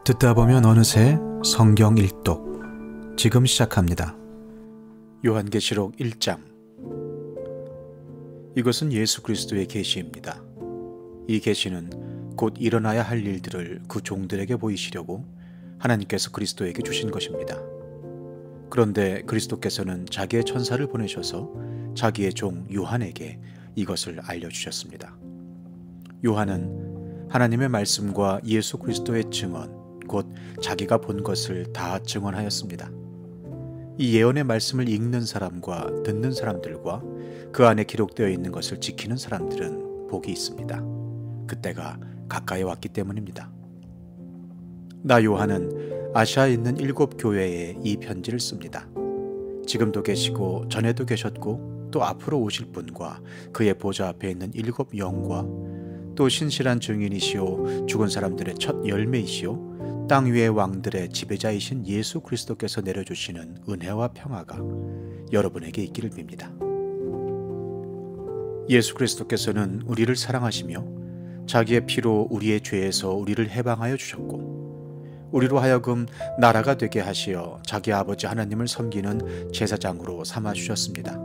듣다 보면 어느새 성경 일독 지금 시작합니다. 요한계시록 1장. 이것은 예수 그리스도의 계시입니다. 이 계시는 곧 일어나야 할 일들을 그 종들에게 보이시려고 하나님께서 그리스도에게 주신 것입니다. 그런데 그리스도께서는 자기의 천사를 보내셔서 자기의 종 요한에게 이것을 알려주셨습니다. 요한은 하나님의 말씀과 예수 그리스도의 증언, 곧 자기가 본 것을 다 증언하였습니다. 이 예언의 말씀을 읽는 사람과 듣는 사람들과 그 안에 기록되어 있는 것을 지키는 사람들은 복이 있습니다. 그때가 가까이 왔기 때문입니다. 나 요한은 아시아에 있는 7 교회에 이 편지를 씁니다. 지금도 계시고 전에도 계셨고 또 앞으로 오실 분과 그의 보좌 앞에 있는 7 영과 또 신실한 증인이시오 죽은 사람들의 첫 열매이시오 땅 위의 왕들의 지배자이신 예수 그리스도께서 내려주시는 은혜와 평화가 여러분에게 있기를 빕니다. 예수 그리스도께서는 우리를 사랑하시며 자기의 피로 우리의 죄에서 우리를 해방하여 주셨고 우리로 하여금 나라가 되게 하시어 자기 아버지 하나님을 섬기는 제사장으로 삼아주셨습니다.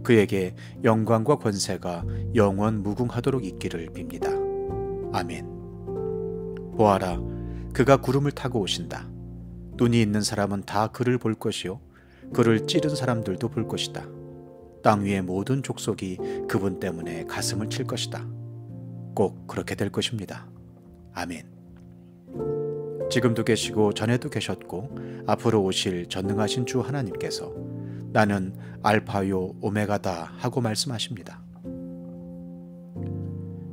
그에게 영광과 권세가 영원 무궁하도록 있기를 빕니다. 아멘. 보아라, 그가 구름을 타고 오신다. 눈이 있는 사람은 다 그를 볼 것이요 그를 찌른 사람들도 볼 것이다. 땅 위의 모든 족속이 그분 때문에 가슴을 칠 것이다. 꼭 그렇게 될 것입니다. 아멘. 지금도 계시고 전에도 계셨고 앞으로 오실 전능하신 주 하나님께서 나는 알파요 오메가다 하고 말씀하십니다.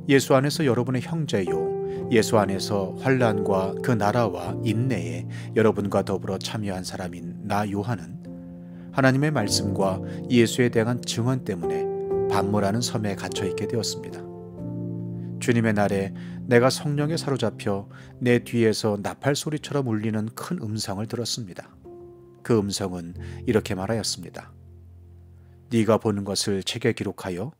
예수 안에서 여러분의 형제요 예수 안에서 환난과 그 나라와 인내에 여러분과 더불어 참여한 사람인 나 요한은 하나님의 말씀과 예수에 대한 증언 때문에 반모라는 섬에 갇혀 있게 되었습니다. 주님의 날에 내가 성령에 사로잡혀 내 뒤에서 나팔 소리처럼 울리는 큰 음성을 들었습니다. 그 음성은 이렇게 말하였습니다. 네가 보는 것을 책에 기록하여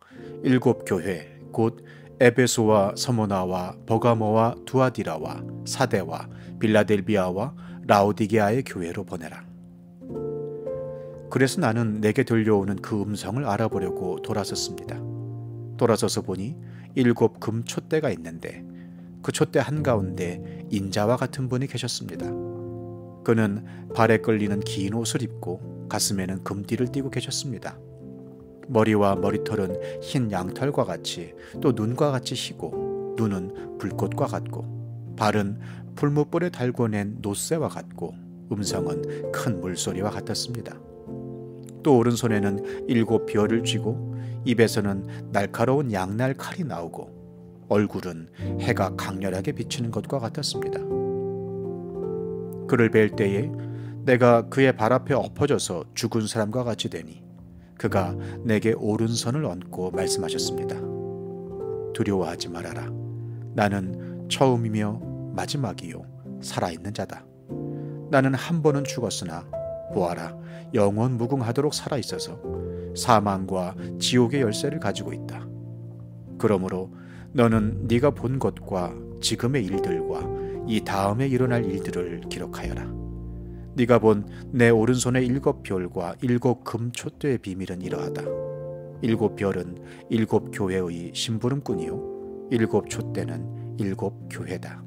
7 교회 곧 에베소와 서모나와 버가모와 두아디라와 사데와 빌라델비아와 라오디게아의 교회로 보내라. 그래서 나는 내게 들려오는 그 음성을 알아보려고 돌아섰습니다. 돌아서서 보니 7 금 촛대가 있는데 그 촛대 한가운데 인자와 같은 분이 계셨습니다. 그는 발에 끌리는 긴 옷을 입고 가슴에는 금띠를 띠고 계셨습니다. 머리와 머리털은 흰 양털과 같이 또 눈과 같이 희고 눈은 불꽃과 같고 발은 풀무불에 달고 낸 노새와 같고 음성은 큰 물소리와 같았습니다. 또 오른손에는 7 별을 쥐고 입에서는 날카로운 양날 칼이 나오고 얼굴은 해가 강렬하게 비치는 것과 같았습니다. 그를 뵐 때에 내가 그의 발 앞에 엎어져서 죽은 사람과 같이 되니 그가 내게 오른손을 얹고 말씀하셨습니다. 두려워하지 말아라. 나는 처음이며 마지막이요 살아있는 자다. 나는 한 번은 죽었으나 보아라 영원 무궁하도록 살아있어서 사망과 지옥의 열쇠를 가지고 있다. 그러므로 너는 네가 본 것과 지금의 일들과 이 다음에 일어날 일들을 기록하여라. 네가 본 내 오른손의 7 별과 7 금 촛대의 비밀은 이러하다. 7 별은 7 교회의 심부름꾼이요 7 촛대는 7 교회다.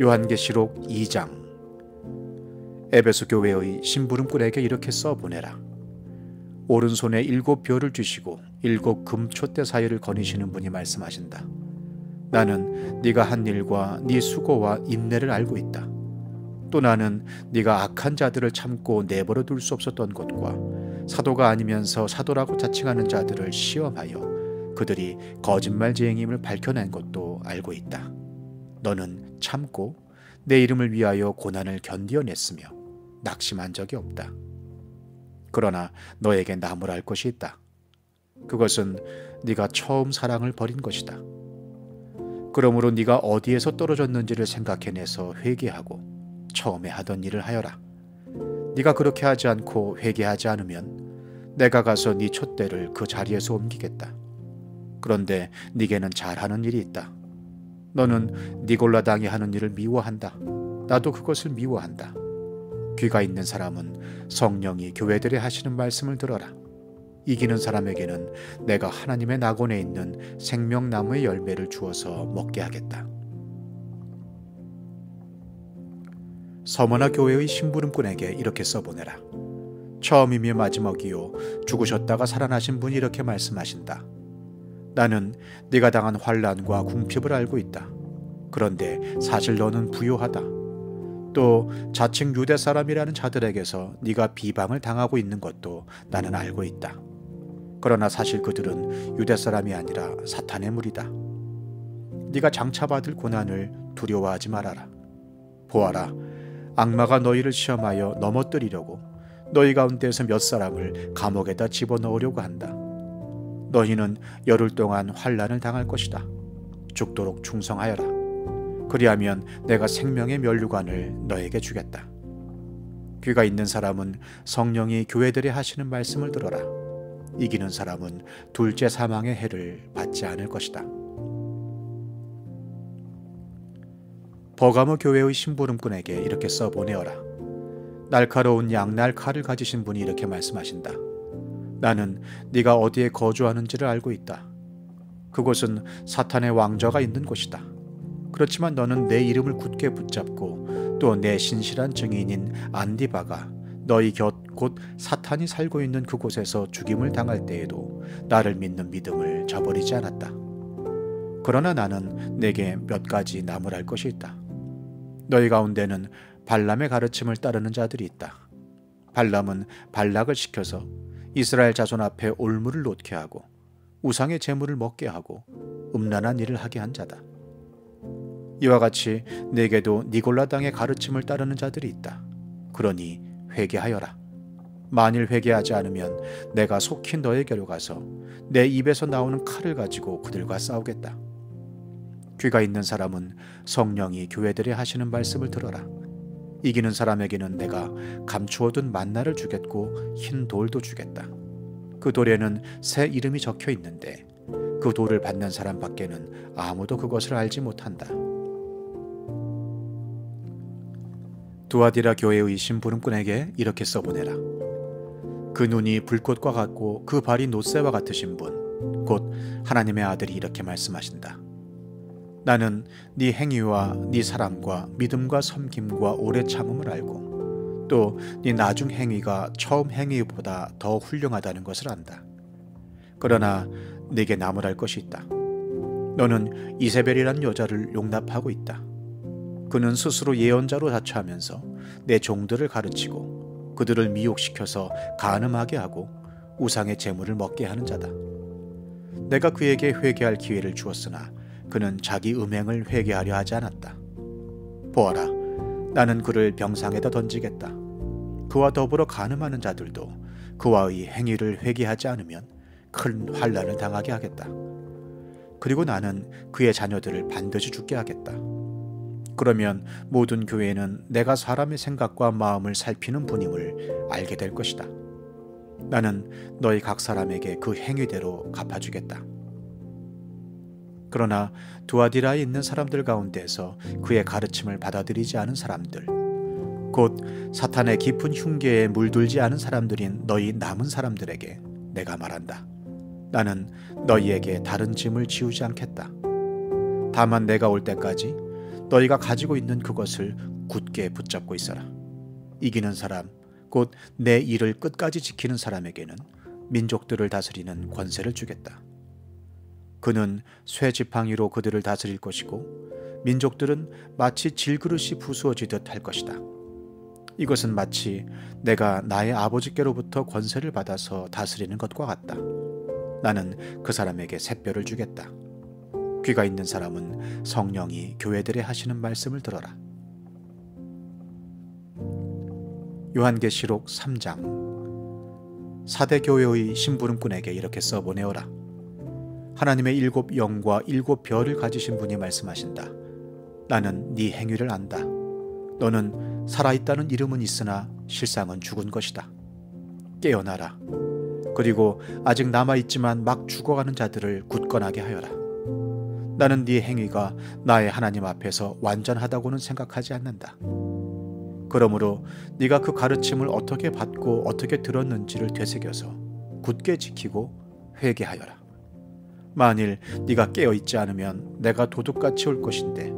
요한계시록 2장. 에베소 교회의 심부름꾼에게 이렇게 써보내라. 오른손에 7 별을 주시고 7 금 촛대 사이를 거니시는 분이 말씀하신다. 나는 네가 한 일과 네 수고와 인내를 알고 있다. 또 나는 네가 악한 자들을 참고 내버려 둘 수 없었던 것과 사도가 아니면서 사도라고 자칭하는 자들을 시험하여 그들이 거짓말쟁이임을 밝혀낸 것도 알고 있다. 너는 참고 내 이름을 위하여 고난을 견디어냈으며 낙심한 적이 없다. 그러나 너에게 나무랄 것이 있다. 그것은 네가 처음 사랑을 버린 것이다. 그러므로 네가 어디에서 떨어졌는지를 생각해내서 회개하고 처음에 하던 일을 하여라. 네가 그렇게 하지 않고 회개하지 않으면 내가 가서 네 촛대를 그 자리에서 옮기겠다. 그런데 네게는 잘하는 일이 있다. 너는 니골라 당이 하는 일을 미워한다. 나도 그것을 미워한다. 귀가 있는 사람은 성령이 교회들에 하시는 말씀을 들어라. 이기는 사람에게는 내가 하나님의 낙원에 있는 생명나무의 열매를 주어서 먹게 하겠다. 서머나 교회의 심부름꾼에게 이렇게 써보내라. 처음이며 마지막이요 죽으셨다가 살아나신 분이 이렇게 말씀하신다. 나는 네가 당한 환난과 궁핍을 알고 있다. 그런데 사실 너는 부요하다. 또 자칭 유대 사람이라는 자들에게서 네가 비방을 당하고 있는 것도 나는 알고 있다. 그러나 사실 그들은 유대 사람이 아니라 사탄의 무리다. 네가 장차받을 고난을 두려워하지 말아라. 보아라, 악마가 너희를 시험하여 넘어뜨리려고 너희 가운데에서 몇 사람을 감옥에다 집어넣으려고 한다. 너희는 열흘 동안 환난을 당할 것이다. 죽도록 충성하여라. 그리하면 내가 생명의 면류관을 너에게 주겠다. 귀가 있는 사람은 성령이 교회들에 하시는 말씀을 들어라. 이기는 사람은 둘째 사망의 해를 받지 않을 것이다. 버가모 교회의 심부름꾼에게 이렇게 써보내어라. 날카로운 양날 칼을 가지신 분이 이렇게 말씀하신다. 나는 네가 어디에 거주하는지를 알고 있다. 그곳은 사탄의 왕좌가 있는 곳이다. 그렇지만 너는 내 이름을 굳게 붙잡고 또 내 신실한 증인인 안디바가 너희 곁 곧 사탄이 살고 있는 그곳에서 죽임을 당할 때에도 나를 믿는 믿음을 저버리지 않았다. 그러나 나는 내게 몇 가지 나무랄 것이 있다. 너희 가운데는 발람의 가르침을 따르는 자들이 있다. 발람은 발락을 시켜서 이스라엘 자손 앞에 올무를 놓게 하고 우상의 제물을 먹게 하고 음란한 일을 하게 한 자다. 이와 같이 내게도 니골라 당의 가르침을 따르는 자들이 있다. 그러니 회개하여라. 만일 회개하지 않으면 내가 속히 너에게로 가서 내 입에서 나오는 칼을 가지고 그들과 싸우겠다. 귀가 있는 사람은 성령이 교회들에 하시는 말씀을 들어라. 이기는 사람에게는 내가 감추어둔 만나를 주겠고 흰 돌도 주겠다. 그 돌에는 새 이름이 적혀 있는데 그 돌을 받는 사람 밖에는 아무도 그것을 알지 못한다. 두아디라 교회의 심부름꾼에게 이렇게 써보내라. 그 눈이 불꽃과 같고 그 발이 놋새와 같으신 분, 곧 하나님의 아들이 이렇게 말씀하신다. 나는 네 행위와 네 사랑과 믿음과 섬김과 오래 참음을 알고 또 네 나중 행위가 처음 행위보다 더 훌륭하다는 것을 안다. 그러나 네게 나무랄 것이 있다. 너는 이세벨이란 여자를 용납하고 있다. 그는 스스로 예언자로 자처하면서 내 종들을 가르치고 그들을 미혹시켜서 간음하게 하고 우상의 제물을 먹게 하는 자다. 내가 그에게 회개할 기회를 주었으나 그는 자기 음행을 회개하려 하지 않았다. 보아라, 나는 그를 병상에다 던지겠다. 그와 더불어 간음하는 자들도 그와의 행위를 회개하지 않으면 큰 환난을 당하게 하겠다. 그리고 나는 그의 자녀들을 반드시 죽게 하겠다. 그러면 모든 교회는 내가 사람의 생각과 마음을 살피는 분임을 알게 될 것이다. 나는 너희 각 사람에게 그 행위대로 갚아주겠다. 그러나 두아디라에 있는 사람들 가운데서 그의 가르침을 받아들이지 않은 사람들, 곧 사탄의 깊은 흉계에 물들지 않은 사람들인 너희 남은 사람들에게 내가 말한다. 나는 너희에게 다른 짐을 지우지 않겠다. 다만 내가 올 때까지 너희가 가지고 있는 그것을 굳게 붙잡고 있어라. 이기는 사람, 곧 내 일을 끝까지 지키는 사람에게는 민족들을 다스리는 권세를 주겠다. 그는 쇠 지팡이로 그들을 다스릴 것이고 민족들은 마치 질그릇이 부수어지듯 할 것이다. 이것은 마치 내가 나의 아버지께로부터 권세를 받아서 다스리는 것과 같다. 나는 그 사람에게 샛별을 주겠다. 귀가 있는 사람은 성령이 교회들에 하시는 말씀을 들어라. 요한계시록 3장. 사대 교회의 심부름꾼에게 이렇게 써보내어라. 하나님의 7 영과 7 별을 가지신 분이 말씀하신다. 나는 네 행위를 안다. 너는 살아있다는 이름은 있으나 실상은 죽은 것이다. 깨어나라. 그리고 아직 남아있지만 막 죽어가는 자들을 굳건하게 하여라. 나는 네 행위가 나의 하나님 앞에서 완전하다고는 생각하지 않는다. 그러므로 네가 그 가르침을 어떻게 받고 어떻게 들었는지를 되새겨서 굳게 지키고 회개하여라. 만일 네가 깨어있지 않으면 내가 도둑같이 올 것인데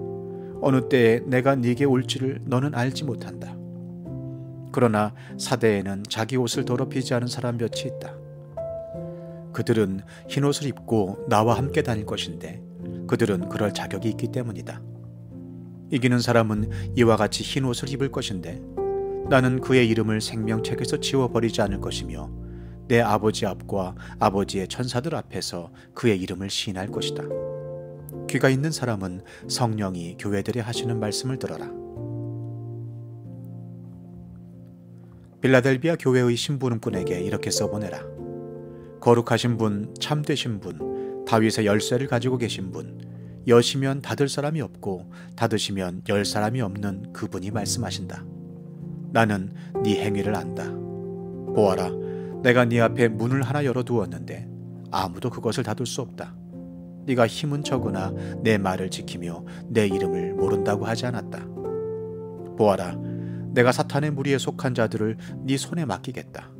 어느 때에 내가 네게 올지를 너는 알지 못한다. 그러나 사대에는 자기 옷을 더럽히지 않은 사람 몇이 있다. 그들은 흰옷을 입고 나와 함께 다닐 것인데 그들은 그럴 자격이 있기 때문이다. 이기는 사람은 이와 같이 흰옷을 입을 것인데 나는 그의 이름을 생명책에서 지워버리지 않을 것이며 내 아버지 앞과 아버지의 천사들 앞에서 그의 이름을 시인할 것이다. 귀가 있는 사람은 성령이 교회들에 하시는 말씀을 들어라. 빌라델비아 교회의 심부름꾼에게 이렇게 써보내라. 거룩하신 분, 참되신 분, 다윗의 열쇠를 가지고 계신 분, 여시면 닫을 사람이 없고 닫으시면 열 사람이 없는 그분이 말씀하신다. 나는 네 행위를 안다. 보아라, 내가 네 앞에 문을 하나 열어두었는데 아무도 그것을 닫을 수 없다. 네가 힘은 적으나 내 말을 지키며 내 이름을 모른다고 하지 않았다. 보아라, 내가 사탄의 무리에 속한 자들을 네 손에 맡기겠다.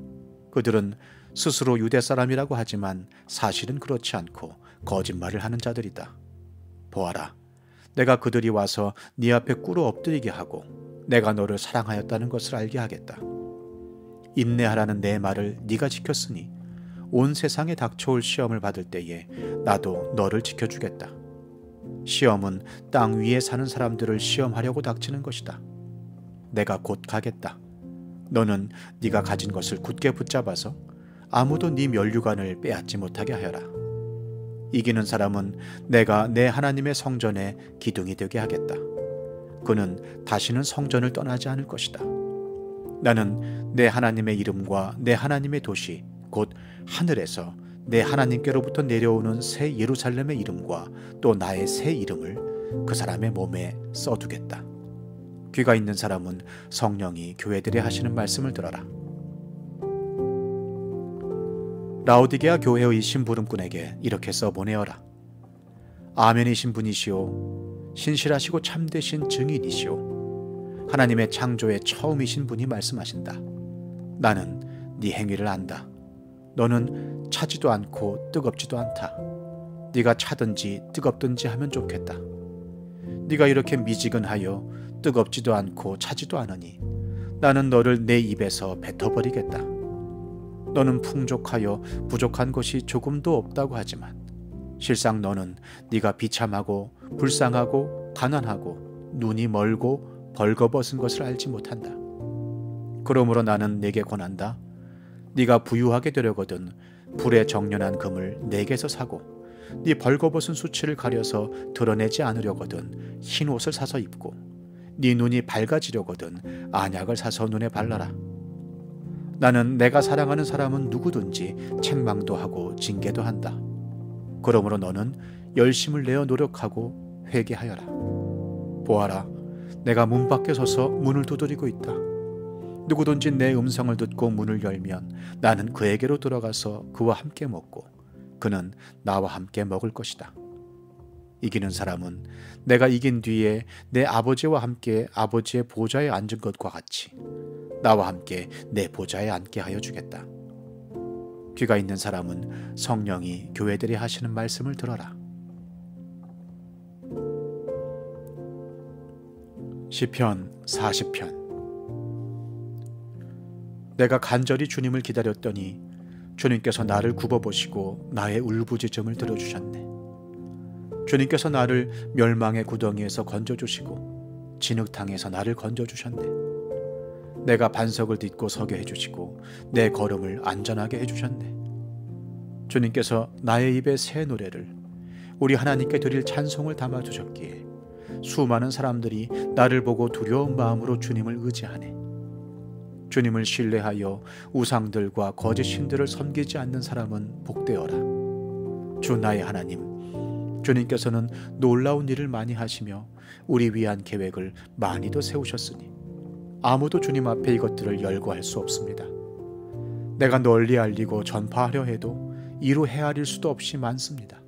그들은 스스로 유대 사람이라고 하지만 사실은 그렇지 않고 거짓말을 하는 자들이다. 보아라, 내가 그들이 와서 네 앞에 꿇어 엎드리게 하고 내가 너를 사랑하였다는 것을 알게 하겠다. 인내하라는 내 말을 네가 지켰으니 온 세상에 닥쳐올 시험을 받을 때에 나도 너를 지켜주겠다. 시험은 땅 위에 사는 사람들을 시험하려고 닥치는 것이다. 내가 곧 가겠다. 너는 네가 가진 것을 굳게 붙잡아서 아무도 네 면류관을 빼앗지 못하게 하여라. 이기는 사람은 내가 내 하나님의 성전에 기둥이 되게 하겠다. 그는 다시는 성전을 떠나지 않을 것이다. 나는 내 하나님의 이름과 내 하나님의 도시 곧 하늘에서 내 하나님께로부터 내려오는 새 예루살렘의 이름과 또 나의 새 이름을 그 사람의 몸에 써두겠다. 귀가 있는 사람은 성령이 교회들에 하시는 말씀을 들어라. 라오디게아 교회의 심부름꾼에게 이렇게 써보내어라. 아멘이신 분이시오, 신실하시고 참되신 증인이시오, 하나님의 창조의 처음이신 분이 말씀하신다. 나는 네 행위를 안다. 너는 차지도 않고 뜨겁지도 않다. 네가 차든지 뜨겁든지 하면 좋겠다. 네가 이렇게 미지근하여 뜨겁지도 않고 차지도 않으니 나는 너를 내 입에서 뱉어버리겠다. 너는 풍족하여 부족한 것이 조금도 없다고 하지만 실상 너는 네가 비참하고 불쌍하고 가난하고 눈이 멀고 벌거벗은 것을 알지 못한다. 그러므로 나는 네게 권한다. 네가 부유하게 되려거든 불에 정련한 금을 내게서 사고 네 벌거벗은 수치를 가려서 드러내지 않으려거든 흰 옷을 사서 입고 네 눈이 밝아지려거든 안약을 사서 눈에 발라라. 나는 내가 사랑하는 사람은 누구든지 책망도 하고 징계도 한다. 그러므로 너는 열심을 내어 노력하고 회개하여라. 보아라, 내가 문 밖에 서서 문을 두드리고 있다. 누구든지 내 음성을 듣고 문을 열면 나는 그에게로 들어가서 그와 함께 먹고 그는 나와 함께 먹을 것이다. 이기는 사람은 내가 이긴 뒤에 내 아버지와 함께 아버지의 보좌에 앉은 것과 같이 나와 함께 내 보좌에 앉게 하여 주겠다. 귀가 있는 사람은 성령이 교회들이 하시는 말씀을 들어라. 시편 40편. 내가 간절히 주님을 기다렸더니 주님께서 나를 굽어보시고 나의 울부짖음을 들어주셨네. 주님께서 나를 멸망의 구덩이에서 건져주시고 진흙탕에서 나를 건져주셨네. 내가 반석을 딛고 서게 해주시고 내 걸음을 안전하게 해주셨네. 주님께서 나의 입에 새 노래를 우리 하나님께 드릴 찬송을 담아주셨기에 수많은 사람들이 나를 보고 두려운 마음으로 주님을 의지하네. 주님을 신뢰하여 우상들과 거짓 신들을 섬기지 않는 사람은 복되어라. 주 나의 하나님, 주님께서는 놀라운 일을 많이 하시며 우리 위한 계획을 많이도 세우셨으니 아무도 주님 앞에 이것들을 열거할 수 없습니다. 내가 널리 알리고 전파하려 해도 이루 헤아릴 수도 없이 많습니다.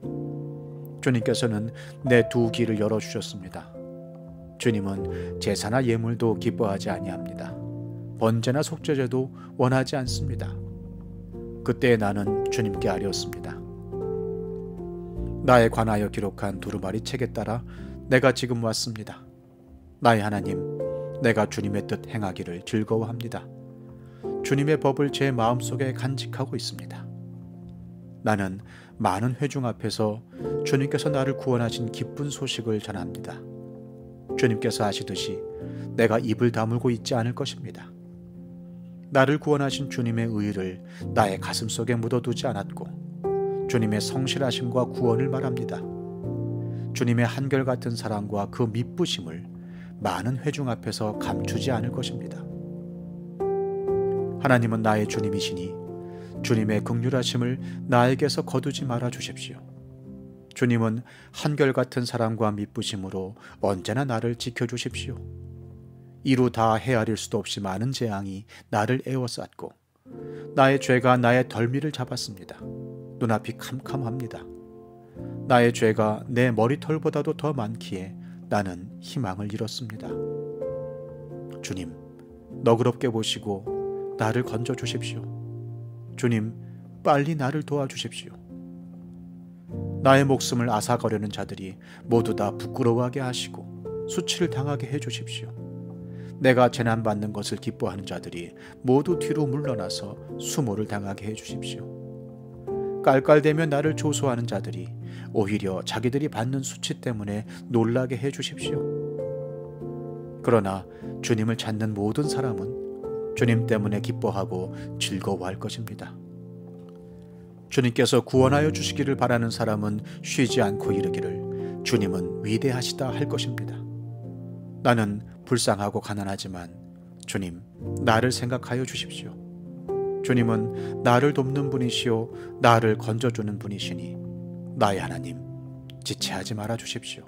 주님께서는 내 두 귀를 열어주셨습니다. 주님은 제사나 예물도 기뻐하지 아니합니다. 번제나 속죄제도 원하지 않습니다. 그때 나는 주님께 아뢰었습니다. 나에 관하여 기록한 두루마리 책에 따라 내가 지금 왔습니다. 나의 하나님, 내가 주님의 뜻 행하기를 즐거워합니다. 주님의 법을 제 마음속에 간직하고 있습니다. 나는 많은 회중 앞에서 주님께서 나를 구원하신 기쁜 소식을 전합니다. 주님께서 아시듯이 내가 입을 다물고 있지 않을 것입니다. 나를 구원하신 주님의 의를 나의 가슴 속에 묻어두지 않았고 주님의 성실하심과 구원을 말합니다. 주님의 한결같은 사랑과 그 미쁘심을 많은 회중 앞에서 감추지 않을 것입니다. 하나님은 나의 주님이시니 주님의 긍휼하심을 나에게서 거두지 말아 주십시오. 주님은 한결같은 사랑과 미쁘심으로 언제나 나를 지켜주십시오. 이루 다 헤아릴 수도 없이 많은 재앙이 나를 에워쌌고 나의 죄가 나의 덜미를 잡았습니다. 눈앞이 캄캄합니다. 나의 죄가 내 머리털보다도 더 많기에 나는 희망을 잃었습니다. 주님, 너그럽게 보시고 나를 건져주십시오. 주님, 빨리 나를 도와주십시오. 나의 목숨을 앗아가려는 자들이 모두 다 부끄러워하게 하시고 수치를 당하게 해주십시오. 내가 재난받는 것을 기뻐하는 자들이 모두 뒤로 물러나서 수모를 당하게 해주십시오. 깔깔대며 나를 조소하는 자들이 오히려 자기들이 받는 수치 때문에 놀라게 해주십시오. 그러나 주님을 찾는 모든 사람은 주님 때문에 기뻐하고 즐거워할 것입니다. 주님께서 구원하여 주시기를 바라는 사람은 쉬지 않고 이르기를 주님은 위대하시다 할 것입니다. 나는 불쌍하고 가난하지만 주님, 나를 생각하여 주십시오. 주님은 나를 돕는 분이시오 나를 건져주는 분이시니 나의 하나님, 지체하지 말아 주십시오.